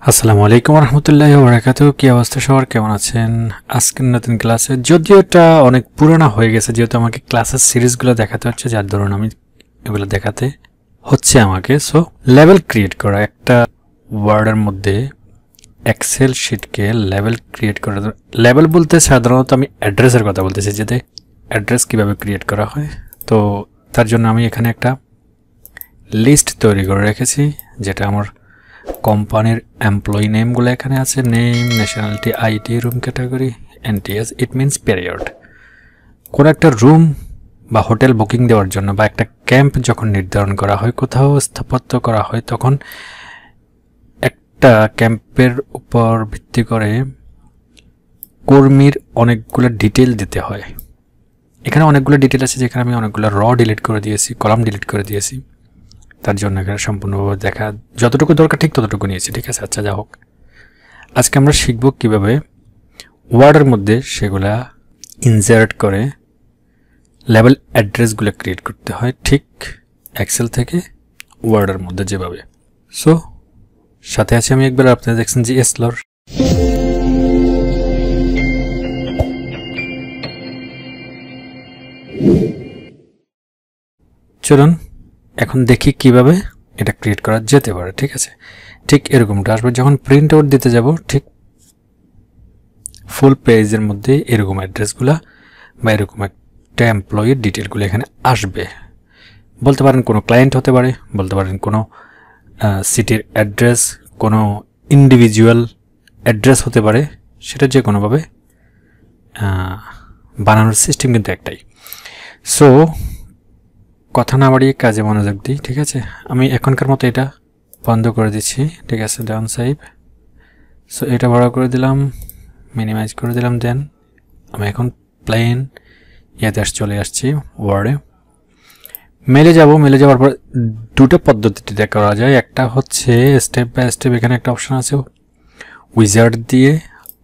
আসসালামু আলাইকুম রহমতুল্লাহি ওয়া বারাকাতুহু। কি অবস্থা সবার, কেমন আছেন? আজকের নতুন ক্লাসে, যদিও এটা অনেক পুরনো হয়ে গেছে, যেহেতু আমাকে ক্লাসের সিরিজগুলো দেখাতে হচ্ছে, যার ধরুন আমি এগুলো দেখাতে হচ্ছে আমাকে। সো লেভেল ক্রিয়েট করা, একটা ওয়ার্ডের মধ্যে এক্সেল শিটকে লেভেল ক্রিয়েট করা। লেভেল বলতে সাধারণত আমি অ্যাড্রেসের কথা বলতেছি, যেতে অ্যাড্রেস কিভাবে ক্রিয়েট করা হয়। তো তার জন্য আমি এখানে একটা লিস্ট তৈরি করে রেখেছি, যেটা আমার কোম্পানির এমপ্লয়ি নেমগুলো এখানে আছে। Name, nationality, IT, room category, NTS, it means period. কোনো একটা রুম বা হোটেল বুকিং দেওয়ার জন্য বা একটা ক্যাম্প যখন নির্ধারণ করা হয়, কোথাও স্থাপত্য করা হয়, তখন একটা ক্যাম্পের উপর ভিত্তি করে কর্মীর অনেকগুলো ডিটেল দিতে হয়। এখানে অনেকগুলো ডিটেল আছে, যেখানে আমি অনেকগুলো ডিলিট করে দিয়েছি, কলাম ডিলিট করে দিয়েছি। তার জন্য এখানে সম্পূর্ণভাবে দেখা যতটুকু দরকার ঠিক ততটুকু নিয়েছি, ঠিক আছে। আচ্ছা, যা হোক, আজকে আমরা শিখব কিভাবে ওয়ার্ডের মধ্যে সেগুলা ইনসার্ট করে লেভেল অ্যাড্রেসগুলো ক্রিয়েট করতে হয়, ঠিক এক্সেল থেকে ওয়ার্ডের মধ্যে যেভাবে। সো সাথে আছে আমি একবার, আপনারা দেখছেন যে এসলর। চলুন এখন দেখি কিভাবে এটা ক্রিয়েট করা যেতে পারে, ঠিক আছে। ঠিক এরকমটা আসবে যখন প্রিন্ট আউট দিতে যাব, ঠিক ফুল পেজের মধ্যে এরকম অ্যাড্রেসগুলা বা এরকম একটা এমপ্লয়ির ডিটেলগুলো এখানে আসবে। বলতে পারেন কোনো ক্লায়েন্ট হতে পারে, বলতে পারেন কোনো সিটির অ্যাড্রেস, কোনো ইন্ডিভিজুয়াল অ্যাড্রেস হতে পারে, সেটা যে কোনোভাবে বানানোর সিস্টেম কিন্তু একটাই। সো কথা না বাড়িয়ে কাজে মনোযোগ দিই, ঠিক আছে। আমি এখনকার মতো এটা বন্ধ করে দিচ্ছি, ঠিক আছে, ডাউন সাইড। সো এটা বড় করে দিলাম, মিনিমাইজ করে দিলাম। দেন আমি এখন প্লেন ইয়াতে চলে আসছি ওয়ার্ডে। মেলে যাব, মেলে যাওয়ার পর দুটো পদ্ধতিতে করা যায়। একটা হচ্ছে স্টেপ বাই স্টেপ, এখানে একটা অপশন আছে উইজার্ড দিয়ে,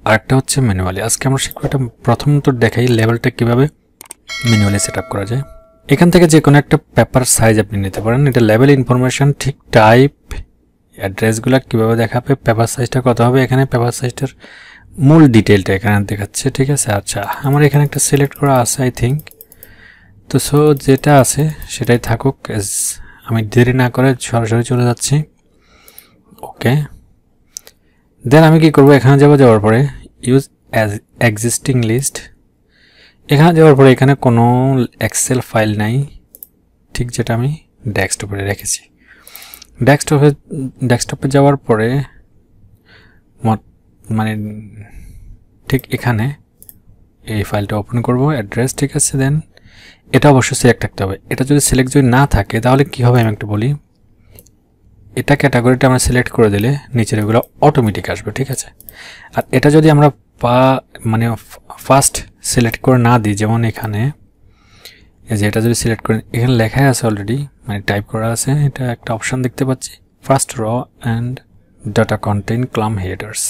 আর একটা হচ্ছে ম্যানুয়ালি। আজকে আমরা শিখবো এটা। প্রথমত দেখাই লেভেলটা কীভাবে ম্যানুয়ালি সেট আপ করা যায়। এখান থেকে যে কোনো একটা পেপার সাইজ আপনি নিতে পারেন। এটা লেভেল ইনফরমেশন, ঠিক টাইপ, অ্যাড্রেসগুলো কীভাবে দেখাবে, পেপার সাইজটা কত হবে, এখানে পেপার সাইজটার মূল ডিটেলটা এখানে দেখাচ্ছে, ঠিক আছে। আচ্ছা, আমার এখানে একটা সিলেক্ট করা আছে আই থিঙ্ক। তো সো যেটা আছে সেটাই থাকুক, আমি দেরি না করে সরাসরি চলে যাচ্ছি। ওকে, দেন আমি কি করব, এখানে যাওয়ার পরে ইউজ অ্যাজ এক্সিস্টিং লিস্ট। এখানে যাওয়ার পরে এখানে কোনো এক্সেল ফাইল নাই, ঠিক যেটা আমি ডেস্কটপে রেখেছি। ডেস্কটপে যাওয়ার পরে মানে ঠিক এখানে এই ফাইলটা ওপেন করব, অ্যাড্রেস, ঠিক আছে। দেন এটা অবশ্যই সিলেক্ট থাকতে হবে। এটা যদি সিলেক্ট যদি না থাকে তাহলে কি হবে আমি একটু বলি। এটা ক্যাটাগরিটা আমরা সিলেক্ট করে দিলে নিচের এগুলো অটোমেটিক আসবে, ঠিক আছে। আর এটা যদি আমরা মানে ফার্স্ট সিলেক্ট করে না দিই, যেমন এখানে এই যে এটা যদি সিলেক্ট করে, এখানে লেখাই আছে অলরেডি, মানে টাইপ করা আছে, এটা একটা অপশান দেখতে পাচ্ছি, ফার্স্ট র অ্যান্ড ডাটা কন্টেইন ক্লাম হেডার্স,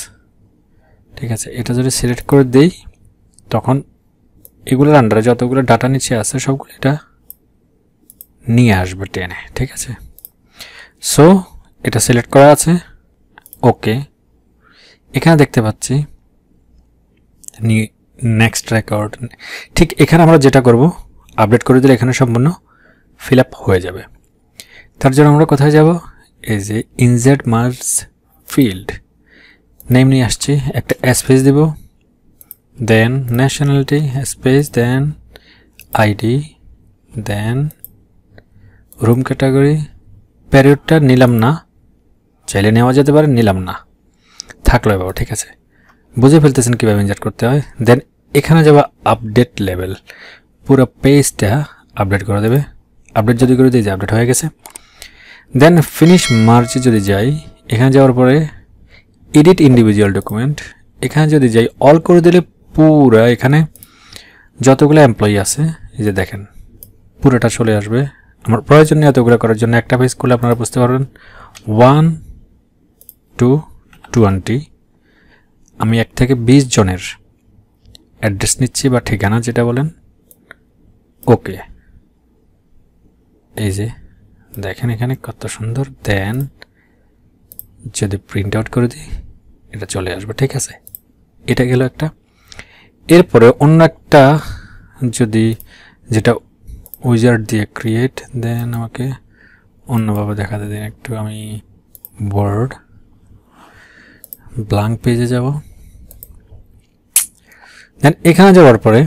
ঠিক আছে। এটা যদি সিলেক্ট করে দেই তখন এগুলোর আন্ডারে যতগুলো ডাটা নিচে আছে সবগুলো এটা নিয়ে আসবে টেনে, ঠিক আছে। সো এটা সিলেক্ট করা আছে, ওকে। এখানে দেখতে পাচ্ছি নেক্সট রেকর্ড, ঠিক এখানে আমরা যেটা করব আপডেট করে দিলে এখানে সম্পূর্ণ ফিল আপ হয়ে যাবে। তার জন্য আমরা কোথায় যাব, এই যে ইনসার্ট মার্জ ফিল্ড, নেম নিয়ে আসছি, একটা স্পেস দিব, দেন ন্যাশনালিটি স্পেস, দেন আইডি, দেন রুম ক্যাটাগরি। পিরিয়ডটা নিলাম না, চাইলে নেওয়া যেতে পারে, নিলাম না, থাকলো এবার, ঠিক আছে। বুঝে ফেলতেছেন কীভাবে ইনসার্ট করতে হয়। দেন এখানে যাবো আপডেট লেভেল, পুরো পেজটা আপডেট করে দেবে। আপডেট যদি করে দিই যে আপডেট হয়ে গেছে। দেন ফিনিশ মার্জে যদি যাই, এখানে যাওয়ার পরে এডিট ইন্ডিভিজুয়াল ডকুমেন্ট, এখানে যদি যাই অল করে দিলে পুরো এখানে যতগুলো এমপ্লয়ি আছে এই যে দেখেন পুরোটা চলে আসবে। আমার প্রয়োজন নেই এতগুলো করার জন্য, একটা পেজ করলে আপনারা বুঝতে পারবেন 1 to 20। আমি 1 থেকে 20 জনের অ্যাড্রেস নিচ্ছি বা ঠিকানা যেটা বলেন, ওকে। এই যে দেখেন এখানে কত সুন্দর। দেন যদি প্রিন্ট আউট করে দিই এটা চলে আসবে, ঠিক আছে। এটা গেল একটা। এরপরে অন্য একটা যদি যেটা উইজার্ড দিয়ে ক্রিয়েট, দেন আমাকে অন্যভাবে দেখাতে দিন একটু। আমি বোর্ড ব্ল্যাঙ্ক পেজে যাব, দেন এখানে যাওয়ার পরে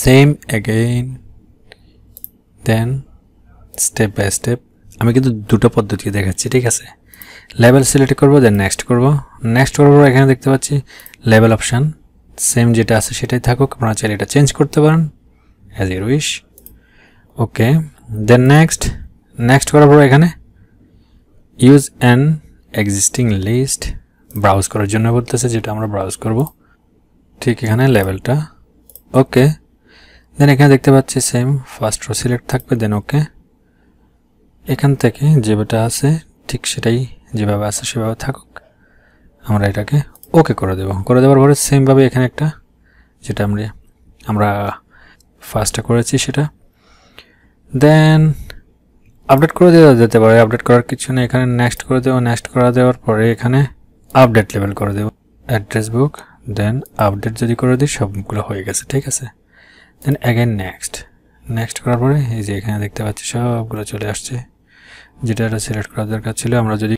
same again, then step by step. আমি কিন্তু দুটো পদ্ধতি দেখাচ্ছি, ঠিক আছে। লেভেল সিলেক্ট করব, দেন নেক্সট করব। নেক্সট করার পর এখানে দেখতে পাচ্ছি লেভেল অপশান সেম যেটা আছে সেটাই থাকুক, আপনারা চাইলে এটা চেঞ্জ করতে পারেন as your wish. Okay, then next করার পর এখানে use an existing list browse করার জন্য বলতেছে, যেটা আমরা ব্রাউজ করব। ঠিক এখানে লেভেলটা ওকে, দেন এখানে দেখতে পাচ্ছি সেম ফার্স্ট রো সিলেক্ট থাকবে, দেন ওকে। এখান থেকে যেটা আছে ঠিক সেটাই যেভাবে আছে সেভাবে থাকুক, আমরা এটাকে ওকে করে দেব। করে দেওয়ার পরে সেমভাবে এখানে একটা যেটা আমরা ফার্স্টটা করেছি সেটা, দেন আপডেট করে দেওয়া যেতে পারে। আপডেট করার কিছু নেই, এখানে নেক্সট করে দেবো। নেক্সট করে দেওয়ার পরে এখানে আপডেট লেভেল করে দেবো, অ্যাড্রেস বুক, দেন আপডেট যদি করে দিই সবগুলো হয়ে গেছে, ঠিক আছে। দেন অ্যাগেন নেক্সট করার পরে এই যে এখানে দেখতে পাচ্ছি সবগুলো চলে আসছে, যেটা এটা সিলেক্ট করার দরকার ছিল। আমরা যদি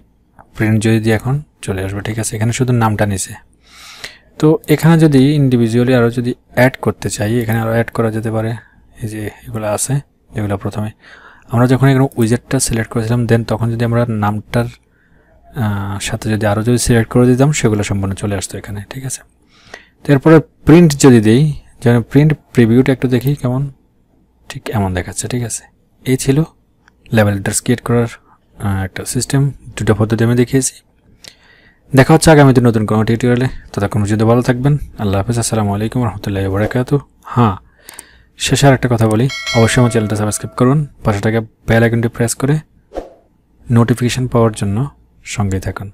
প্রিন্ট যদি দিই এখন চলে আসবে, ঠিক আছে। এখানে শুধু নামটা নিছে। তো এখানে যদি ইন্ডিভিজুয়ালি আরও যদি অ্যাড করতে চাই, এখানে আরও অ্যাড করা যেতে পারে। এই যে এগুলো আছে, এগুলো প্রথমে আমরা যখন এখানে উইজেটটা সিলেক্ট করেছিলাম, দেন তখন যদি আমরা নামটার সাথে যদি আরও যদি সিলেক্ট করে দিতাম সেগুলো সম্পূর্ণ চলে আসতো এখানে, ঠিক আছে। তো এরপরে প্রিন্ট যদি দিই, যেমন প্রিন্ট প্রিভিউটা একটু দেখি কেমন, ঠিক এমন দেখাচ্ছে, ঠিক আছে। এই ছিল লেভেল এডিটরস ক্রিয়েট করার একটা সিস্টেম, দুটো পদ্ধতি আমি দেখিয়েছি। দেখা হচ্ছে আগামীতে নতুন কোনো টিউটোরিয়ালে। ততক্ষণ পর্যন্ত ভালো থাকবেন। আল্লাহ হাফেজ, আসসালামু আলাইকুম রহমতুল্লাহি ওয়া বারাকাতুহু। হ্যাঁ, শেষে আর একটা কথা বলি, অবশ্যই আমার চ্যানেলটা সাবস্ক্রাইব করুন, পাশে থাকা বেল আইকনটি প্রেস করে নোটিফিকেশন পাওয়ার জন্য সঙ্গেই থাকুন।